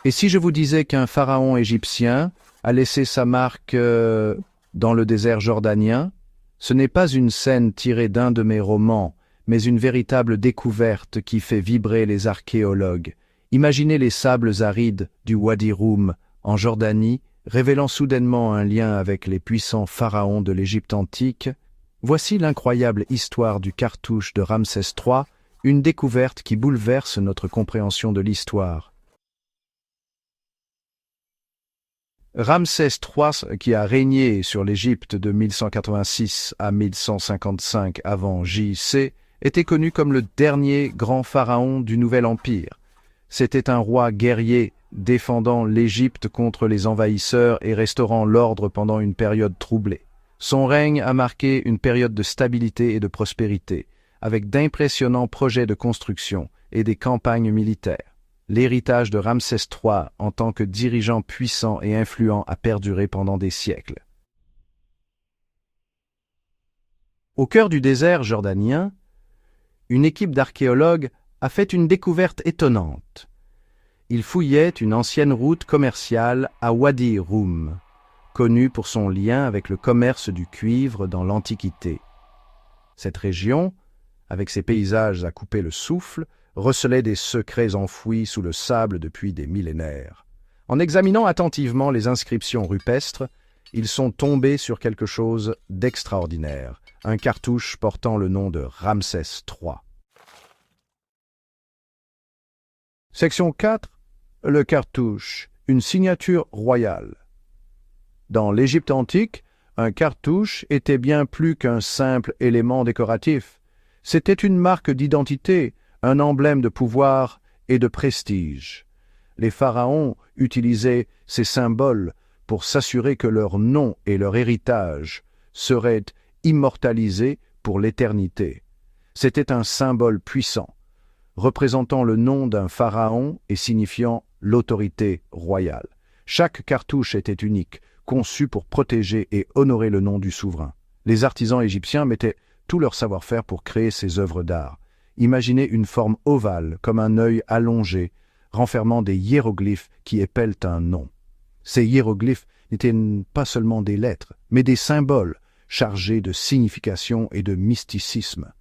Et si je vous disais qu'un pharaon égyptien a laissé sa marque dans le désert jordanien, ce n'est pas une scène tirée d'un de mes romans, mais une véritable découverte qui fait vibrer les archéologues. Imaginez les sables arides du Wadi Rum en Jordanie, révélant soudainement un lien avec les puissants pharaons de l'Égypte antique. Voici l'incroyable histoire du cartouche de Ramsès III, une découverte qui bouleverse notre compréhension de l'histoire. Ramsès III, qui a régné sur l'Égypte de 1186 à 1155 avant J.C., était connu comme le dernier grand pharaon du Nouvel Empire. C'était un roi guerrier défendant l'Égypte contre les envahisseurs et restaurant l'ordre pendant une période troublée. Son règne a marqué une période de stabilité et de prospérité, avec d'impressionnants projets de construction et des campagnes militaires. L'héritage de Ramsès III en tant que dirigeant puissant et influent a perduré pendant des siècles. Au cœur du désert jordanien, une équipe d'archéologues a fait une découverte étonnante. Ils fouillaient une ancienne route commerciale à Wadi Rum, connue pour son lien avec le commerce du cuivre dans l'Antiquité. Cette région, avec ses paysages à couper le souffle, recelait des secrets enfouis sous le sable depuis des millénaires. En examinant attentivement les inscriptions rupestres, ils sont tombés sur quelque chose d'extraordinaire, un cartouche portant le nom de Ramsès III. Section 4. Le cartouche, une signature royale. Dans l'Égypte antique, un cartouche était bien plus qu'un simple élément décoratif. C'était une marque d'identité, un emblème de pouvoir et de prestige. Les pharaons utilisaient ces symboles pour s'assurer que leur nom et leur héritage seraient immortalisés pour l'éternité. C'était un symbole puissant, représentant le nom d'un pharaon et signifiant l'autorité royale. Chaque cartouche était unique, conçu pour protéger et honorer le nom du souverain. Les artisans égyptiens mettaient tout leur savoir-faire pour créer ces œuvres d'art. Imaginez une forme ovale, comme un œil allongé, renfermant des hiéroglyphes qui épellent un nom. Ces hiéroglyphes n'étaient pas seulement des lettres, mais des symboles chargés de signification et de mysticisme.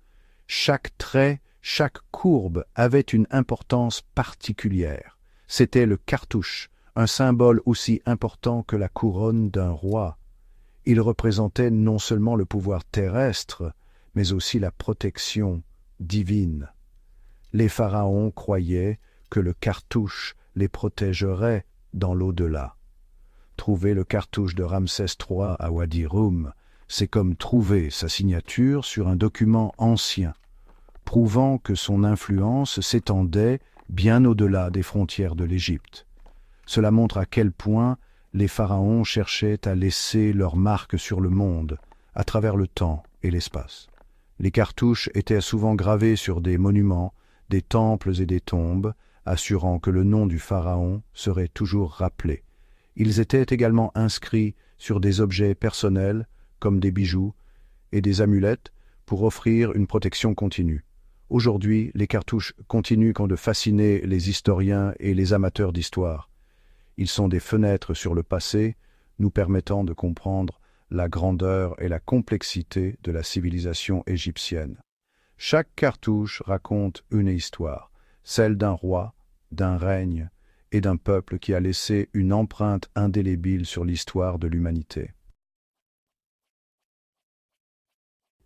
Chaque trait, chaque courbe avait une importance particulière. C'était le cartouche, un symbole aussi important que la couronne d'un roi. Il représentait non seulement le pouvoir terrestre, mais aussi la protection divine. Les pharaons croyaient que le cartouche les protégerait dans l'au-delà. Trouver le cartouche de Ramsès III à Wadi Rum, c'est comme trouver sa signature sur un document ancien, prouvant que son influence s'étendait bien au-delà des frontières de l'Égypte. Cela montre à quel point les pharaons cherchaient à laisser leur marque sur le monde, à travers le temps et l'espace. Les cartouches étaient souvent gravés sur des monuments, des temples et des tombes, assurant que le nom du pharaon serait toujours rappelé. Ils étaient également inscrits sur des objets personnels, comme des bijoux et des amulettes, pour offrir une protection continue. Aujourd'hui, les cartouches continuent de fasciner les historiens et les amateurs d'histoire. Ils sont des fenêtres sur le passé, nous permettant de comprendre la grandeur et la complexité de la civilisation égyptienne. Chaque cartouche raconte une histoire, celle d'un roi, d'un règne et d'un peuple qui a laissé une empreinte indélébile sur l'histoire de l'humanité.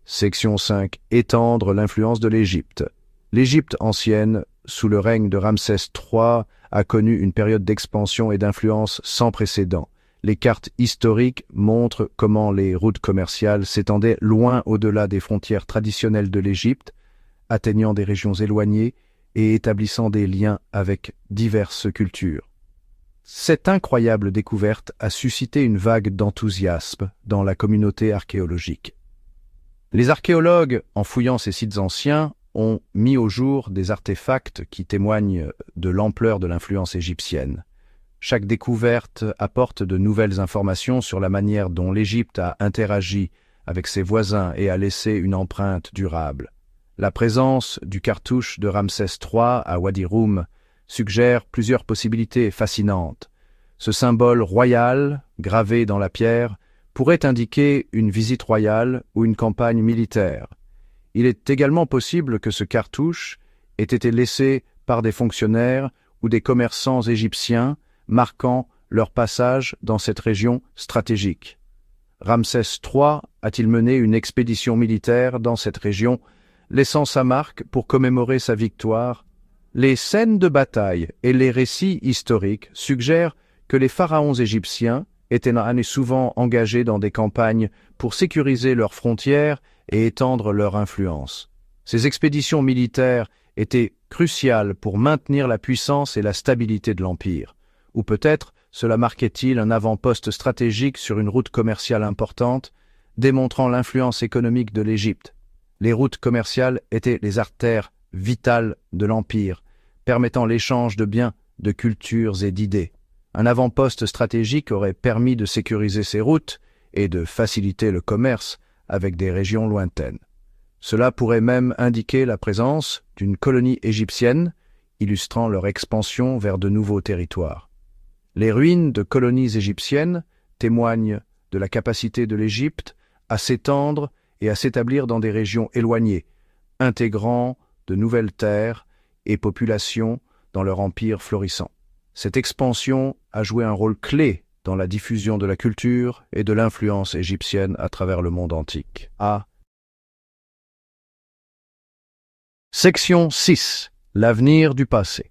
Section 5. Étendre l'influence de l'Égypte. L'Égypte ancienne, sous le règne de Ramsès III, a connu une période d'expansion et d'influence sans précédent. Les cartes historiques montrent comment les routes commerciales s'étendaient loin au-delà des frontières traditionnelles de l'Égypte, atteignant des régions éloignées et établissant des liens avec diverses cultures. Cette incroyable découverte a suscité une vague d'enthousiasme dans la communauté archéologique. Les archéologues, en fouillant ces sites anciens, ont mis au jour des artefacts qui témoignent de l'ampleur de l'influence égyptienne. Chaque découverte apporte de nouvelles informations sur la manière dont l'Égypte a interagi avec ses voisins et a laissé une empreinte durable. La présence du cartouche de Ramsès III à Wadi Rum suggère plusieurs possibilités fascinantes. Ce symbole royal, gravé dans la pierre, pourrait indiquer une visite royale ou une campagne militaire. Il est également possible que ce cartouche ait été laissé par des fonctionnaires ou des commerçants égyptiens, marquant leur passage dans cette région stratégique. Ramsès III a-t-il mené une expédition militaire dans cette région, laissant sa marque pour commémorer sa victoire? Les scènes de bataille et les récits historiques suggèrent que les pharaons égyptiens étaient souvent engagés dans des campagnes pour sécuriser leurs frontières et étendre leur influence. Ces expéditions militaires étaient cruciales pour maintenir la puissance et la stabilité de l'Empire. Ou peut-être cela marquait-il un avant-poste stratégique sur une route commerciale importante, démontrant l'influence économique de l'Égypte. Les routes commerciales étaient les artères vitales de l'Empire, permettant l'échange de biens, de cultures et d'idées. Un avant-poste stratégique aurait permis de sécuriser ces routes et de faciliter le commerce avec des régions lointaines. Cela pourrait même indiquer la présence d'une colonie égyptienne, illustrant leur expansion vers de nouveaux territoires. Les ruines de colonies égyptiennes témoignent de la capacité de l'Égypte à s'étendre et à s'établir dans des régions éloignées, intégrant de nouvelles terres et populations dans leur empire florissant. Cette expansion a joué un rôle clé dans la diffusion de la culture et de l'influence égyptienne à travers le monde antique. Section 6. L'avenir du passé.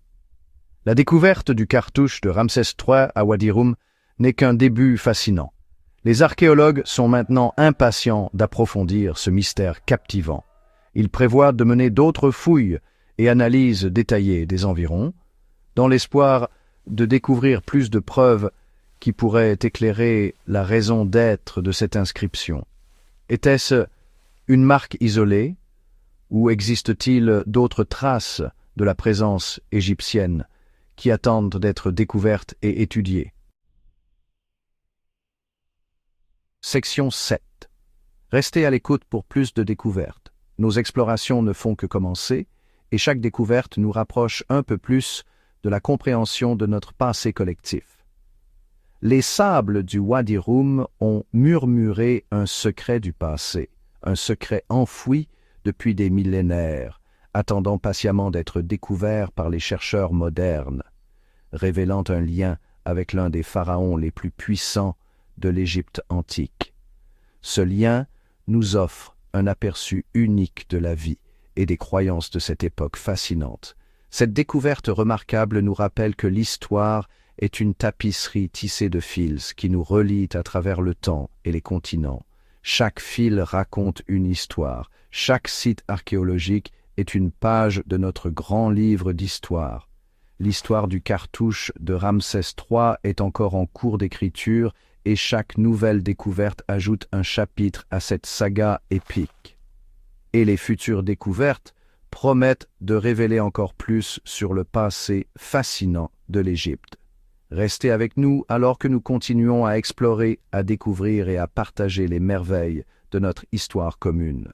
La découverte du cartouche de Ramsès III à Wadi Rum n'est qu'un début fascinant. Les archéologues sont maintenant impatients d'approfondir ce mystère captivant. Ils prévoient de mener d'autres fouilles et analyses détaillées des environs, dans l'espoir de découvrir plus de preuves qui pourraient éclairer la raison d'être de cette inscription. Était-ce une marque isolée, ou existe-t-il d'autres traces de la présence égyptienne qui attendent d'être découvertes et étudiées? Section 7. Restez à l'écoute pour plus de découvertes. Nos explorations ne font que commencer, et chaque découverte nous rapproche un peu plus de la compréhension de notre passé collectif. Les sables du Wadi Rum ont murmuré un secret du passé, un secret enfoui depuis des millénaires, attendant patiemment d'être découvert par les chercheurs modernes, révélant un lien avec l'un des pharaons les plus puissants de l'Égypte antique. Ce lien nous offre un aperçu unique de la vie et des croyances de cette époque fascinante. Cette découverte remarquable nous rappelle que l'histoire est une tapisserie tissée de fils qui nous relie à travers le temps et les continents. Chaque fil raconte une histoire, chaque site archéologique est une page de notre grand livre d'histoire. L'histoire du cartouche de Ramsès III est encore en cours d'écriture et chaque nouvelle découverte ajoute un chapitre à cette saga épique. Et les futures découvertes promettent de révéler encore plus sur le passé fascinant de l'Égypte. Restez avec nous alors que nous continuons à explorer, à découvrir et à partager les merveilles de notre histoire commune.